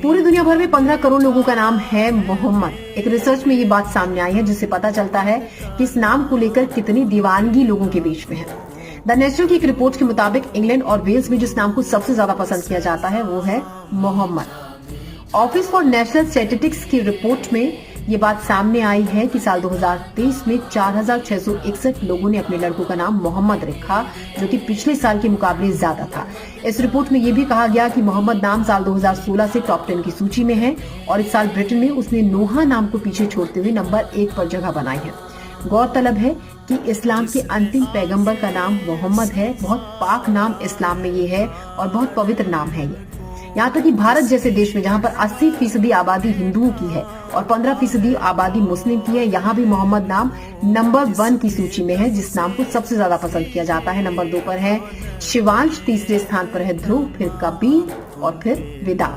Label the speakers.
Speaker 1: पूरी दुनिया भर में 15 करोड़ लोगों का नाम है मोहम्मद। एक रिसर्च में ये बात सामने आई है, जिससे पता चलता है कि इस नाम को लेकर कितनी दीवानगी लोगों के बीच में है। द नेशनल की एक रिपोर्ट के मुताबिक इंग्लैंड और वेल्स में जिस नाम को सबसे ज्यादा पसंद किया जाता है वो है Mohammed. Office for national statistics की रिपोर्ट में ये बात सामने आई है कि साल 2023 में 4,661 लोगों ने अपने लड़कों का नाम मोहम्मद रखा, जो कि पिछले साल के मुकाबले ज्यादा था। इस रिपोर्ट में ये भी कहा गया कि मोहम्मद नाम साल 2016 से टॉप 10 की सूची में है और इस साल ब्रिटेन में उसने नोहा नाम को पीछे छोड़ते हुए नंबर 1 पर जगह बनाई है। गौरतलब है कि इस्लाम के अंतिम पैगंबर का नाम मोहम्मद है। बहुत पाक नाम इस्लाम में ये है और बहुत पवित्र नाम है ये। यहाँ तक कि भारत जैसे देश में जहाँ पर 80% आबादी हिंदुओं की है और 15% आबादी मुस्लिम की है, यहाँ भी मोहम्मद नाम नंबर 1 की सूची में है, जिस नाम को सबसे ज्यादा पसंद किया जाता है। नंबर 2 पर है शिवांश, तीसरे स्थान पर है ध्रुव, फिर कबीर और फिर विदा।